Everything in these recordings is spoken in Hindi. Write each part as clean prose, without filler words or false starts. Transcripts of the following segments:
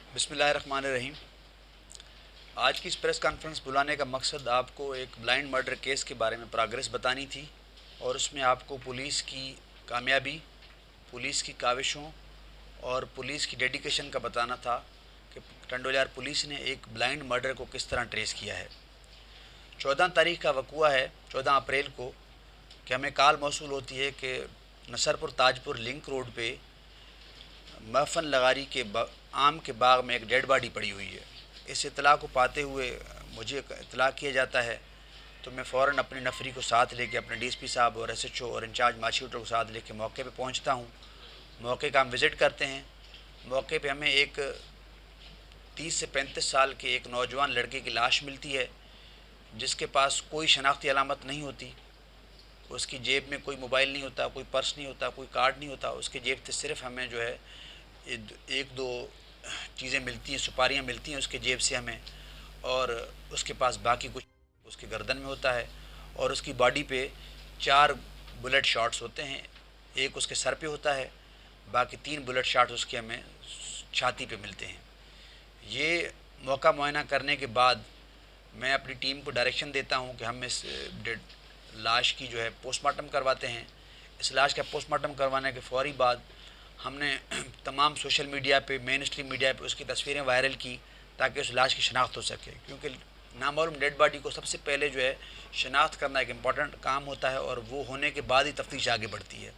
बिस्मिल्लाहिर्रहमानिर्रहीम। आज की इस प्रेस कॉन्फ्रेंस बुलाने का मकसद आपको एक ब्लाइंड मर्डर केस के बारे में प्रोग्रेस बतानी थी और उसमें आपको पुलिस की कामयाबी, पुलिस की काविशों और पुलिस की डेडिकेशन का बताना था कि टंडोलियार पुलिस ने एक ब्लाइंड मर्डर को किस तरह ट्रेस किया है। 14 तारीख का वक़ुआ है, 14 अप्रैल को, कि हमें कॉल मौसूल होती है कि नसरपुर ताजपुर लिंक रोड पे महफन लगारी के आम के बाग में एक डेड बॉडी पड़ी हुई है। इस इतला को पाते हुए मुझे इतला किया जाता है तो मैं फ़ौरन अपनी नफरी को साथ लेके, अपने डीएसपी साहब और एसएचओ और इंचार्ज मार्च शूटर को साथ लेके मौके पे पहुंचता हूं। मौके का हम विज़िट करते हैं। मौके पे हमें एक 30 से 35 साल के एक नौजवान लड़के की लाश मिलती है जिसके पास कोई शनाख्ती अलामत नहीं होती। उसकी जेब में कोई मोबाइल नहीं होता, कोई पर्स नहीं होता, कोई कार्ड नहीं होता। उसकी जेब से सिर्फ हमें जो है एक दो चीज़ें मिलती हैं, सुपारियाँ मिलती हैं उसके जेब से हमें, और उसके पास बाकी कुछ उसके गर्दन में होता है। और उसकी बॉडी पे 4 बुलेट शॉट्स होते हैं, एक उसके सर पे होता है, बाकी 3 बुलेट शॉट्स उसके हमें छाती पे मिलते हैं। ये मौका मुआयना करने के बाद मैं अपनी टीम को डायरेक्शन देता हूँ कि हम इस डेड लाश की जो है पोस्टमार्टम करवाते हैं। इस लाश का पोस्टमार्टम करवाने के फ़ौरी बाद हमने तमाम सोशल मीडिया पे, मेन स्ट्रीम मीडिया पे उसकी तस्वीरें वायरल की ताकि उस लाश की शनाख्त हो सके, क्योंकि नामालूम डेड बॉडी को सबसे पहले जो है शनाख्त करना एक इम्पॉर्टेंट काम होता है और वो होने के बाद ही तफ्तीश आगे बढ़ती है।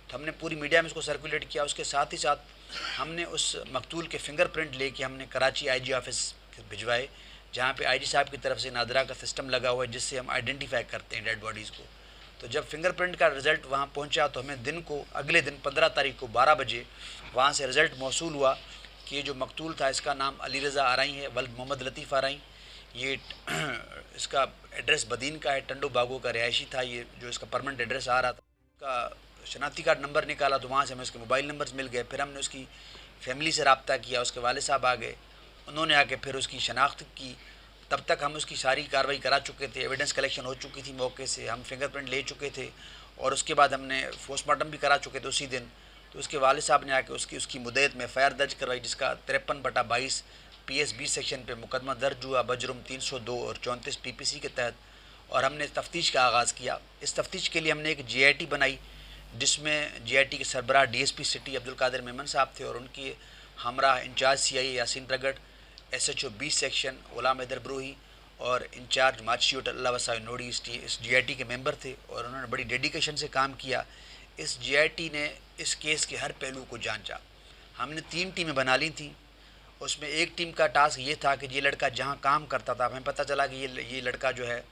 तो हमने पूरी मीडिया में इसको सर्कुलेट किया। उसके साथ ही साथ हमने उस मकतूल के फिंगरप्रिंट लेके हमने कराची आईजी ऑफिस भिजवाए, जहाँ पे आईजी साहब की तरफ से नादरा का सिस्टम लगा हुआ है जिससे हम आइडेंटिफाई करते हैं डेड बॉडीज़ को। तो जब फिंगरप्रिंट का रिज़ल्ट वहाँ पहुँचा तो हमें दिन को अगले दिन 15 तारीख को 12 बजे वहाँ से रिज़ल्ट मौसूल हुआ कि ये जो मकतूल था इसका नाम अली रज़ा आरई है, वल्द मोहम्मद लतीफ़ आरई। ये इसका एड्रेस बदीन का है, टंडो बागो का रिहायशी था। ये जो इसका परमानेंट एड्रेस आ रहा था, उसका शनाख्ती कार्ड नंबर निकाला तो वहाँ से हमें उसके मोबाइल नंबर्स मिल गए। फिर हमने उसकी फैमिली से रब्ता किया, उसके वालिद साहब आ गए, उन्होंने आके फिर उसकी शनाख्त की। तब तक हम उसकी सारी कार्रवाई करा चुके थे, एविडेंस कलेक्शन हो चुकी थी, मौके से हम फिंगरप्रिंट ले चुके थे और उसके बाद हमने पोस्टमार्टम भी करा चुके थे उसी दिन। तो उसके वालिद साहब ने आके उसकी मुद्दत में फ़ायर दर्ज करवाई, जिसका 53/22 PS 20 सेक्शन पे मुकदमा दर्ज हुआ बजरुम 302 और 34 PPC के तहत, और हमने तफ्तीश का आगाज़ किया। इस तफ्तीश के लिए हमने एक GIT बनाई जिसमें GIT के सरबराह DSP सिटी अब्दुल कादिर मेमन साहब थे और उनकी हमरा इंचार्ज CIA यासीन प्रगट, SHO 20 सेक्शन गुलाम हैदर ब्रूही और इंचार्ज मार्च शूटर अल्लाह वसाई नोडी इस GIT के मेंबर थे और उन्होंने बड़ी डेडिकेशन से काम किया। इस GIT ने इस केस के हर पहलू को जांचा। हमने 3 टीमें बना ली थी। उसमें एक टीम का टास्क ये था कि ये लड़का जहाँ काम करता था, हमें पता चला कि ये लड़का जो है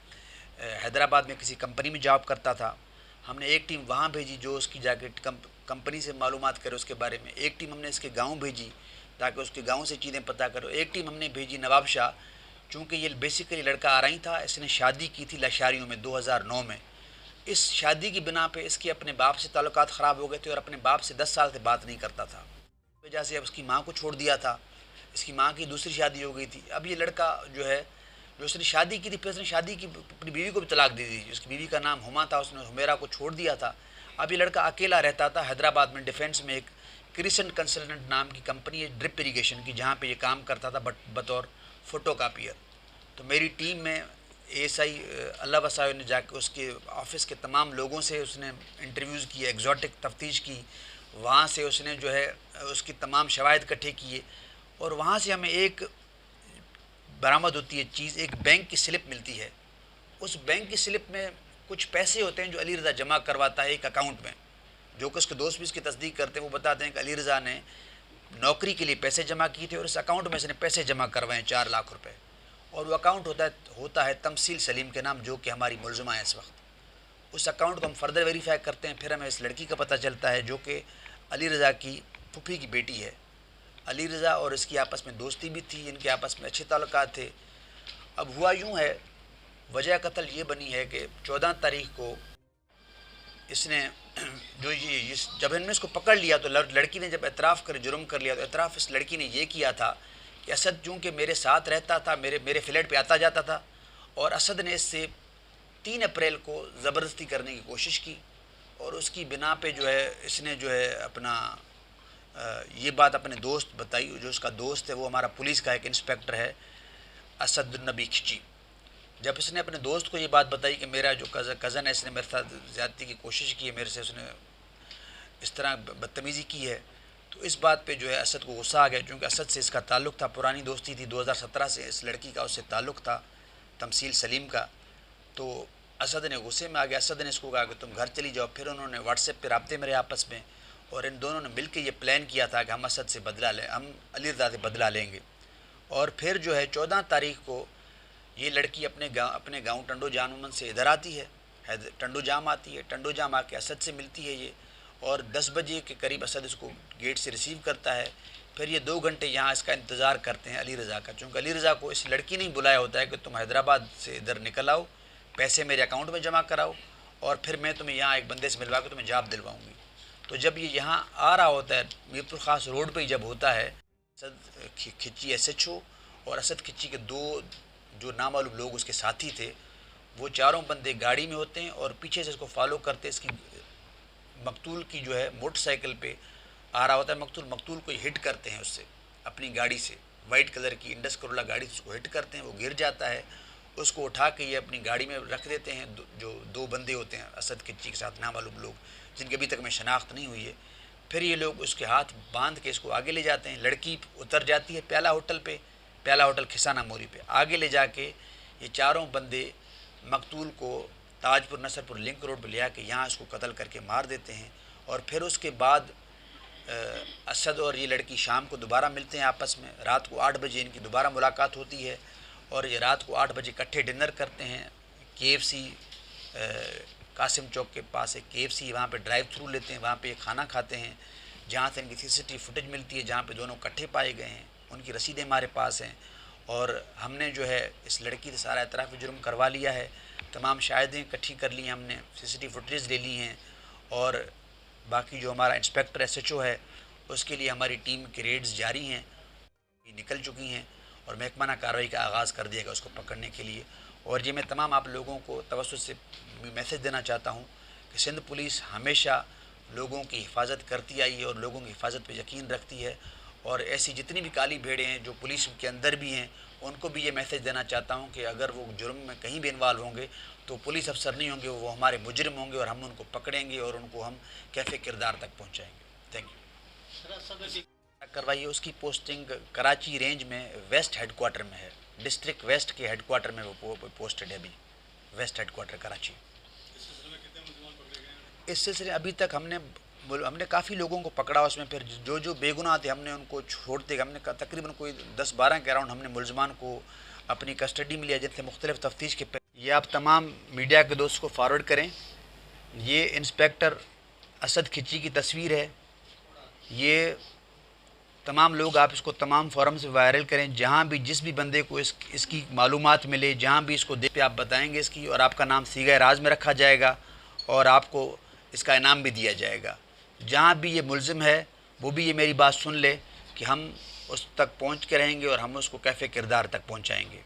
हैदराबाद में किसी कंपनी में जॉब करता था। हमने एक टीम वहाँ भेजी जो उसकी जाके कंपनी से मालूमात करे उसके बारे में। एक टीम हमने इसके गांव भेजी ताकि उसके गांव से चीज़ें पता करो। एक टीम हमने भेजी नवाब शाह, चूँकि ये बेसिकली लड़का आरई था, इसने शादी की थी लशारियों में 2009 में। इस शादी की बिना पे इसके अपने बाप से ताल्लुकात ख़राब हो गए थे और अपने बाप से 10 साल से बात नहीं करता था। वजह से अब उसकी माँ को छोड़ दिया था, इसकी माँ की दूसरी शादी हो गई थी। अब ये लड़का जो है, जो उसने शादी की थी, फिर उसने शादी की अपनी बीवी को भी तलाक दे दी। उसकी बीवी का नाम हुमा था, उसने हुमेरा को छोड़ दिया था। अब ये लड़का अकेला रहता था हैदराबाद में। डिफेंस में एक क्रिसेंट कंसल्टेंट नाम की कंपनी है ड्रिप इरीगेशन की, जहाँ पे ये काम करता था बतौर फोटोकापियर। तो मेरी टीम में ASI अल्लाह वसाई ने जाकर उसके ऑफिस के तमाम लोगों से उसने इंटरव्यूज़ किए, एग्जॉटिक तफ्तीश की। वहाँ से उसने जो है उसकी तमाम शवाहिद इकट्ठे किए और वहाँ से हमें एक बरामद होती है चीज़, एक बैंक की स्लिप मिलती है। उस बैंक की स्लिप में कुछ पैसे होते हैं जो अली रज़ा जमा करवाता है एक अकाउंट में। जो कि उसके दोस्त भी इसकी तस्दीक करते हैं, वो बताते हैं कि अली रज़ा ने नौकरी के लिए पैसे जमा किए थे और इस अकाउंट में इसने पैसे जमा करवाए 4 लाख रुपए। और वो अकाउंट होता है तमसील सलीम के नाम, जो कि हमारी मुलज़िमा है इस वक्त। उस अकाउंट को हम फर्दर वेरीफाई करते हैं, फिर हमें इस लड़की का पता चलता है जो कि अली रज़ा की फूफी की बेटी है। अली रज़ा और इसकी आपस में दोस्ती भी थी, इनके आपस में अच्छे ताल्लुकात थे। अब हुआ यूँ है, वजह कत्ल ये बनी है कि 14 तारीख को इसने जो ये जब इन्होंने इसको पकड़ लिया तो लड़की ने जब एतराफ़ कर जुर्म कर लिया तो एतराफ़ इस लड़की ने ये किया था कि असद चूँकि मेरे साथ रहता था, मेरे फ्लैट पे आता जाता था, और असद ने इससे 3 अप्रैल को ज़बरदस्ती करने की कोशिश की और उसकी बिना पे जो है इसने जो है अपना ये बात अपने दोस्त बताई। जो उसका दोस्त है वो हमारा पुलिस का एक इंस्पेक्टर है, असद नबी खिची। जब इसने अपने दोस्त को ये बात बताई कि मेरा जो कज़न है इसने मेरे साथ ज़्यादती की कोशिश की है, मेरे से उसने इस तरह बदतमीज़ी की है, तो इस बात पे जो है असद को गुस्सा आ गया, क्योंकि असद से इसका ताल्लुक़ था, पुरानी दोस्ती थी, 2017 से इस लड़की का उससे ताल्लुक़ था, तमसील सलीम का। तो असद ने गुस्से में आ गया। असद ने इसको कहा कि तुम घर चली जाओ। फिर उन्होंने व्हाट्सएप पे राब्ते मेरे आपस में, और इन दोनों ने मिल के ये प्लान किया था कि हम असद से बदला लें, हम अली रज़ा से बदला लेंगे। और फिर जो है 14 तारीख को ये लड़की अपने गाँव टंडो जामुन से इधर आती है, टंडो जाम आती है। टंडो जाम आके असद से मिलती है ये, और 10 बजे के करीब असद इसको गेट से रिसीव करता है। फिर ये 2 घंटे यहाँ इसका इंतज़ार करते हैं अली रज़ा का, चूँकि अली रज़ा को इस लड़की ने बुलाया होता है कि तुम हैदराबाद से इधर निकल आओ, पैसे मेरे अकाउंट में जमा कराओ, और फिर मैं तुम्हें यहाँ एक बंदे से मिलवा के तुम्हें जॉब दिलवाऊँगी। तो जब ये यहाँ आ रहा होता है, मीरपुर ख़ास रोड पर ही जब होता है, असद खिची SHO और असद खिची के 2 जो नामालूम लोग उसके साथी थे, वो चारों बंदे गाड़ी में होते हैं और पीछे से इसको फॉलो करते, इसकी मकतूल की जो है मोटरसाइकिल पे आ रहा होता है। मकतूल को हिट करते हैं उससे अपनी गाड़ी से, वाइट कलर की इंडस करोला गाड़ी से उसको हिट करते हैं, वो गिर जाता है। उसको उठा के ये अपनी गाड़ी में रख देते हैं। जो 2 बंदे होते हैं असद किच्ची के साथ, नामालूम लोग जिनके अभी तक में शनाख्त नहीं हुई है। फिर ये लोग उसके हाथ बांध के इसको आगे ले जाते हैं। लड़की उतर जाती है प्याला होटल पे, प्याला होटल खिसाना मोरी पे। आगे ले जाके ये चारों बंदे मकतूल को ताजपुर नसरपुर लिंक रोड पर ले आके यहाँ इसको कत्ल करके मार देते हैं। और फिर उसके बाद असद और ये लड़की शाम को दोबारा मिलते हैं आपस में। रात को 8 बजे इनकी दोबारा मुलाकात होती है, और ये रात को 8 बजे इकट्ठे डिनर करते हैं। KFC कासिम चौक के पास एक KFC, वहाँ पे ड्राइव थ्रू लेते हैं, वहाँ पे खाना खाते हैं, जहाँ से इनकी CCTV फुटेज मिलती है जहाँ पे दोनों इकट्ठे पाए गए हैं। उनकी रसीदें हमारे पास हैं, और हमने जो है इस लड़की से सारा एतराफ़ जुर्म करवा लिया है। तमाम शाहिदें इकट्ठी कर ली हैं हमने, CCTV फुटेज ले ली हैं, और बाकी जो हमारा इंस्पेक्टर SHO है उसके लिए हमारी टीम की रेड्स जारी हैं, निकल चुकी हैं, और महकमाना कार्रवाई का आगाज़ कर दिया गया उसको पकड़ने के लिए। और ये मैं तमाम आप लोगों को तवज्जुह से मैसेज देना चाहता हूँ कि सिंध पुलिस हमेशा लोगों की हिफाजत करती आई है और लोगों की हिफाजत पर यकीन रखती है। और ऐसी जितनी भी काली भेड़ें हैं जो पुलिस के अंदर भी हैं, उनको भी ये मैसेज देना चाहता हूँ कि अगर वो जुर्म में कहीं भी इन्वॉल्व होंगे तो पुलिस अफसर नहीं होंगे, वो हमारे मुजरिम होंगे, और हम उनको पकड़ेंगे और उनको हम कैफ़े किरदार तक पहुँचाएँगे। Thank you. करवाइए। उसकी पोस्टिंग कराची रेंज में वेस्ट हेडक्वार्टर में है, डिस्ट्रिक्ट वेस्ट के हेडक्वार्टर में वो पोस्टेड है अभी, वेस्ट हेडक्वार्टर कराची। इस सिलसिले अभी तक हमने काफ़ी लोगों को पकड़ा, उसमें फिर जो बेगुनाह थे हमने उनको छोड़ते। हमने तकरीबन कोई 10-12 के अराउंड हमने मुलजमान को अपनी कस्टडी में लिया, जिनसे मुख्तलिफ तफ्तीश के। ये आप तमाम मीडिया के दोस्त को फॉरवर्ड करें। ये इंस्पेक्टर असद खिची की तस्वीर है। ये तमाम लोग आप इसको तमाम फोरम से वायरल करें, जहाँ भी जिस भी बंदे को इसकी मालूमात मिले, जहाँ भी इसको देख पे आप बताएंगे इसकी, और आपका नाम सीगा राज में रखा जाएगा और आपको इसका इनाम भी दिया जाएगा। जहाँ भी ये मुल्ज़िम है वो भी ये मेरी बात सुन ले कि हम उस तक पहुँच के रहेंगे और हम उसको कैफ़े किरदार तक पहुँचाएँगे।